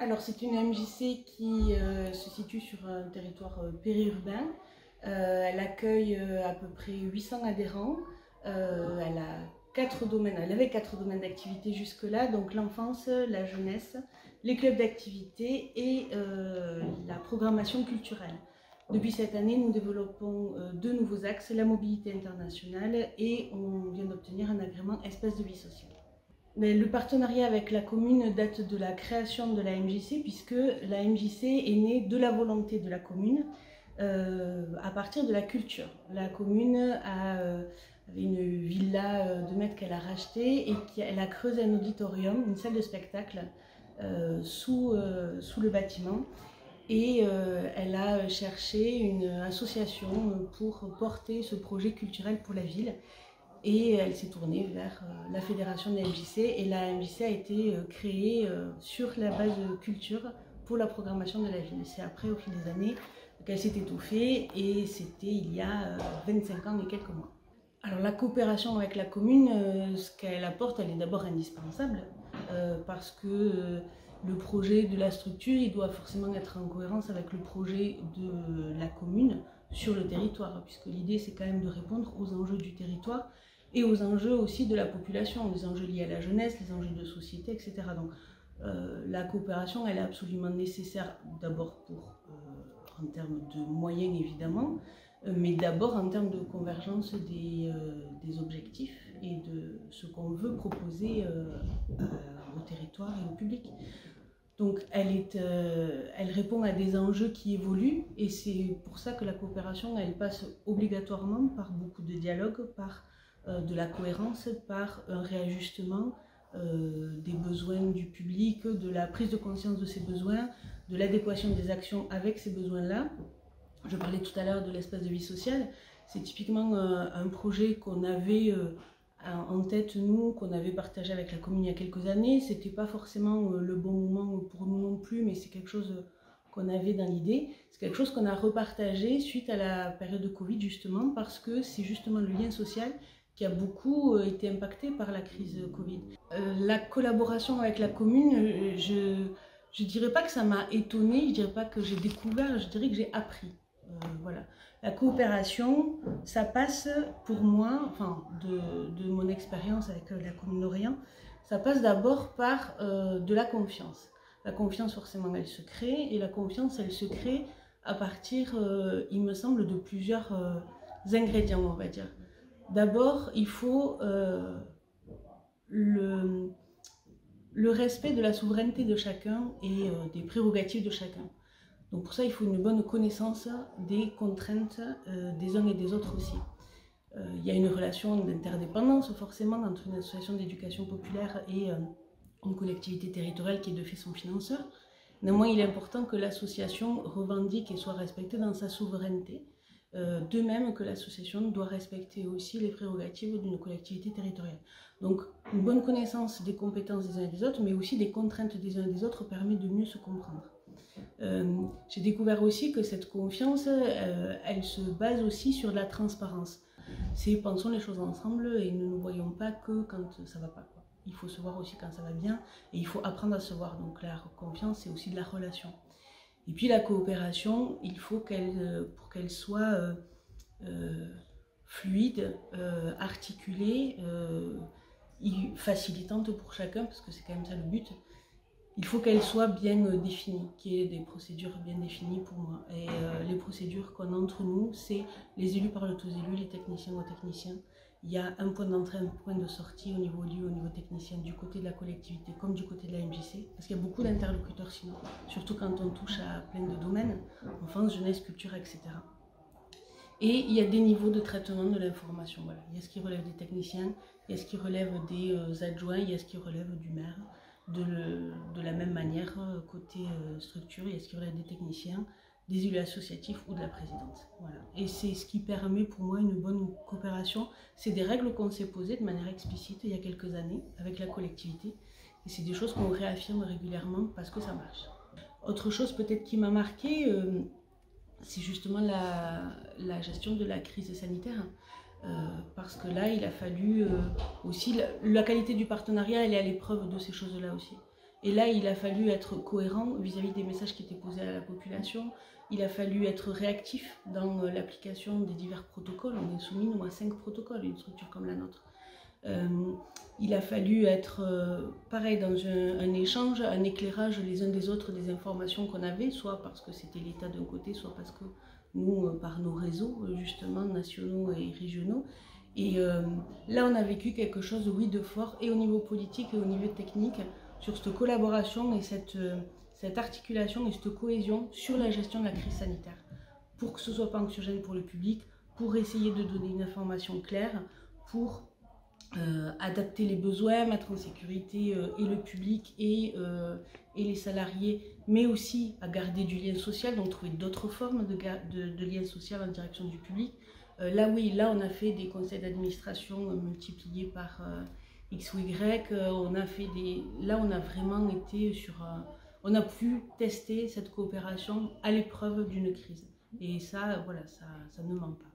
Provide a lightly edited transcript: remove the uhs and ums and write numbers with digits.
Alors c'est une MJC qui se situe sur un territoire périurbain. Elle accueille à peu près 800 adhérents. Elle a 4 domaines, elle avait 4 domaines d'activité jusque-là, donc l'enfance, la jeunesse, les clubs d'activité et la programmation culturelle. Depuis cette année, nous développons 2 nouveaux axes, la mobilité internationale et on vient d'obtenir un agrément espace de vie sociale. Mais le partenariat avec la commune date de la création de la MJC, puisque la MJC est née de la volonté de la commune à partir de la culture. La commune avait une villa de maître qu'elle a rachetée et elle a creusé un auditorium, une salle de spectacle sous le bâtiment. Et elle a cherché une association pour porter ce projet culturel pour la ville. Et elle s'est tournée vers la fédération de la MJC et la MJC a été créée sur la base de culture pour la programmation de la ville. C'est après, au fil des années, qu'elle s'est étoffée et c'était il y a 25 ans et quelques mois. Alors la coopération avec la commune, ce qu'elle apporte, elle est d'abord indispensable parce que le projet de la structure, il doit forcément être en cohérence avec le projet de la commune sur le territoire, puisque l'idée c'est quand même de répondre aux enjeux du territoire et aux enjeux aussi de la population, les enjeux liés à la jeunesse, les enjeux de société, etc. Donc la coopération, elle est absolument nécessaire d'abord en termes de moyens évidemment, mais d'abord en termes de convergence des objectifs et de ce qu'on veut proposer au territoire et au public. Donc elle répond à des enjeux qui évoluent et c'est pour ça que la coopération, elle passe obligatoirement par beaucoup de dialogue, par de la cohérence, par un réajustement des besoins du public, de la prise de conscience de ces besoins, de l'adéquation des actions avec ces besoins-là. Je parlais tout à l'heure de l'espace de vie sociale, c'est typiquement un projet qu'on avait en tête, nous, qu'on avait partagé avec la commune il y a quelques années. C'était pas forcément le bon moment pour nous non plus, mais c'est quelque chose qu'on avait dans l'idée. C'est quelque chose qu'on a repartagé suite à la période de Covid, justement, parce que c'est justement le lien social qui a beaucoup été impacté par la crise Covid. La collaboration avec la commune, je dirais pas que ça m'a étonnée, je dirais pas que j'ai découvert, je dirais que j'ai appris. Voilà. La coopération, ça passe pour moi, enfin de mon expérience avec la commune d'Orient, ça passe d'abord par de la confiance. La confiance forcément elle se crée et la confiance elle se crée à partir, il me semble, de plusieurs ingrédients on va dire. D'abord il faut le respect de la souveraineté de chacun et des prérogatives de chacun. Donc pour ça, il faut une bonne connaissance des contraintes des uns et des autres aussi. Il y a une relation d'interdépendance forcément entre une association d'éducation populaire et une collectivité territoriale qui est de fait son financeur. Néanmoins, il est important que l'association revendique et soit respectée dans sa souveraineté, de même que l'association doit respecter aussi les prérogatives d'une collectivité territoriale. Donc une bonne connaissance des compétences des uns et des autres, mais aussi des contraintes des uns et des autres permet de mieux se comprendre. J'ai découvert aussi que cette confiance, elle se base aussi sur de la transparence. C'est pensons les choses ensemble et ne nous voyons pas que quand ça va pas, quoi. Il faut se voir aussi quand ça va bien et il faut apprendre à se voir. Donc la confiance, c'est aussi de la relation. Et puis la coopération, il faut pour qu'elle soit fluide, articulée, facilitante pour chacun, parce que c'est quand même ça le but. Il faut qu'elle soit bien définie, qu'il y ait des procédures bien définies pour moi. Et les procédures qu'on a entre nous, c'est les élus parlent aux élus, les techniciens aux techniciens. Il y a un point d'entrée, un point de sortie au niveau élu, au niveau technicien, du côté de la collectivité comme du côté de la MJC. Parce qu'il y a beaucoup d'interlocuteurs sinon, surtout quand on touche à plein de domaines, enfance, jeunesse, culture, etc. Et il y a des niveaux de traitement de l'information. Voilà. Il y a ce qui relève des techniciens, il y a ce qui relève des adjoints, il y a ce qui relève du maire. De la même manière, côté structure, il y a ce qui relève des techniciens, des élus associatifs ou de la présidence. Voilà. Et c'est ce qui permet pour moi une bonne coopération. C'est des règles qu'on s'est posées de manière explicite il y a quelques années avec la collectivité. Et c'est des choses qu'on réaffirme régulièrement parce que ça marche. Autre chose peut-être qui m'a marqué, c'est justement la gestion de la crise sanitaire. Parce que là, il a fallu aussi, la qualité du partenariat, elle est à l'épreuve de ces choses-là aussi. Et là, il a fallu être cohérent vis-à-vis des messages qui étaient posés à la population. Il a fallu être réactif dans l'application des divers protocoles. On est soumis, nous, à 5 protocoles, une structure comme la nôtre. Il a fallu être pareil dans un échange, un éclairage les uns des autres des informations qu'on avait, soit parce que c'était l'État d'un côté, soit parce que nous, par nos réseaux, justement, nationaux et régionaux. Et là, on a vécu quelque chose, oui, de fort, et au niveau politique et au niveau technique, sur cette collaboration et cette articulation et cette cohésion sur la gestion de la crise sanitaire, pour que ce ne soit pas anxiogène pour le public, pour essayer de donner une information claire, pour adapter les besoins, mettre en sécurité et le public et les salariés, mais aussi à garder du lien social, donc trouver d'autres formes de lien social en direction du public. Là, oui, là, on a fait des conseils d'administration multipliés par X ou Y. Là, on a vraiment été on a pu tester cette coopération à l'épreuve d'une crise. Et ça, voilà, ça ne manque pas.